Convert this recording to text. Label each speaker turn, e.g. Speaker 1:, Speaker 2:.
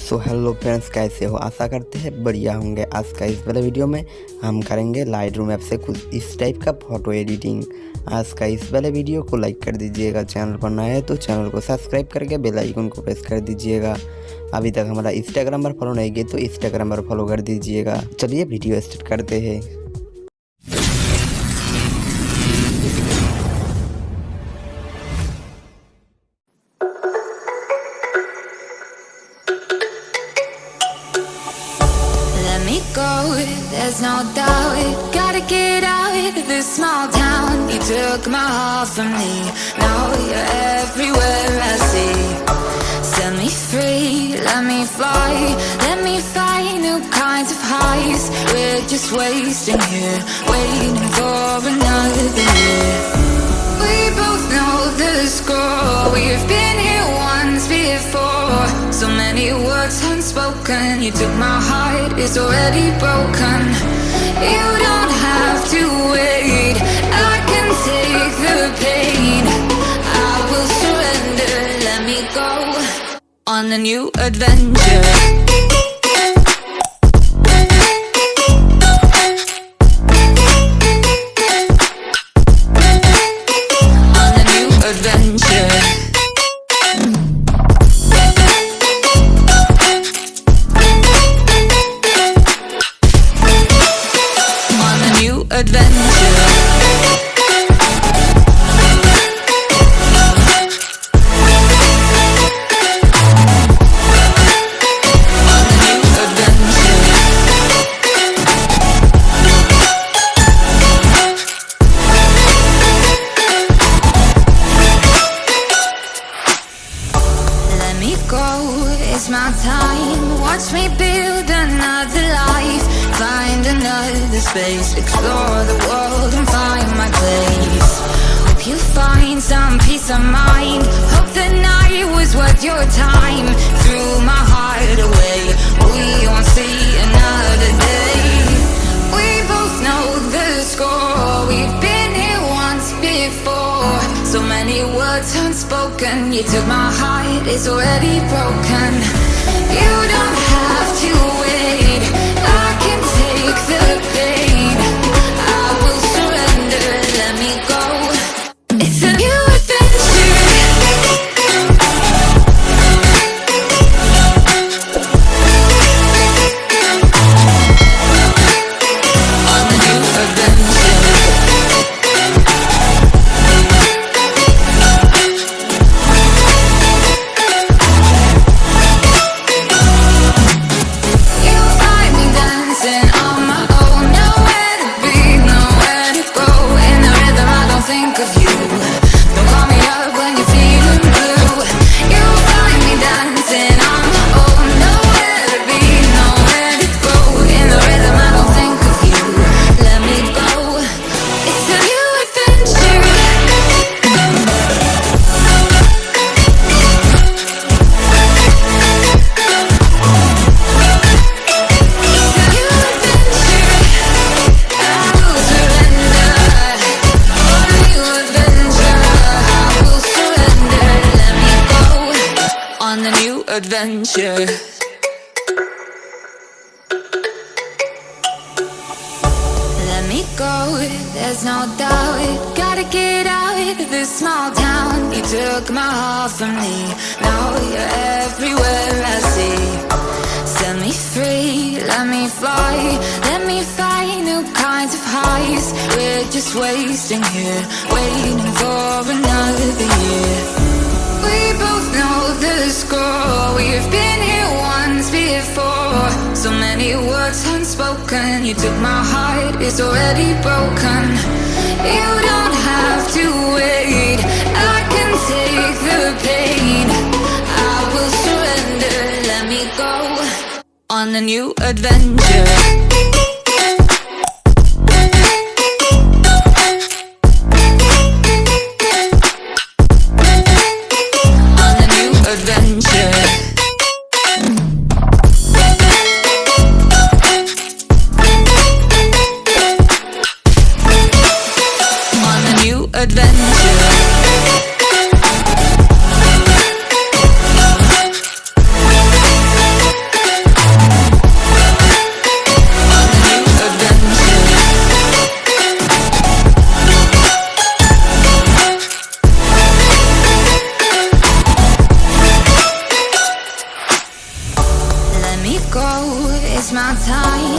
Speaker 1: So hello friends, कैसे हो? आशा करते हैं बढ़िया होंगे। आज का इस वाले वीडियो में हम करेंगे लाइटरूम ऐप से कुछ इस टाइप का फ़ोटो एडिटिंग। आज का इस वाले वीडियो को लाइक कर दीजिएगा, चैनल पर नया है तो चैनल को सब्सक्राइब करके बेल आइकन को प्रेस कर दीजिएगा। अभी तक हमारा इंस्टाग्राम पर फॉलो नहीं किए तो इंस्टाग्राम पर फॉलो कर दीजिएगा। चलिए वीडियो स्टार्ट करते हैं।
Speaker 2: There's no doubt, gotta get out of this small town. You took my heart from me, now you're everywhere I see. Set me free, let me fly, let me find new kinds of highs. We're just wasting here, waiting for another year. We both know the score, we've been here once before. So many words unspoken, you took my heart, it's already broken. You don't have to wait, I can take the pain. I will surrender, let me go on a new adventure. It's my time, watch me build another life. Find another space, explore the world and find my place. Hope you find some peace of mind. Hope the night was worth your time. Threw my heart away, we won't see another day. We both know the score, we've been here once before. So many words unspoken, you took my heart, it's already broken. You don't have to wait, I can take the pain. I will surrender, let me go. It's a new adventure. On a new adventure. Adventure. Let me go, there's no doubt, gotta get out of this small town. You took my heart from me, now you're everywhere I see. Set me free, let me fly, let me find new kinds of highs. We're just wasting here, waiting for another year. We both know the score, we've been here once before. So many words unspoken, you took my heart, it's already broken. You don't have to wait, I can take the pain. I will surrender, let me go on a new adventure. Adventure. go, it's my time.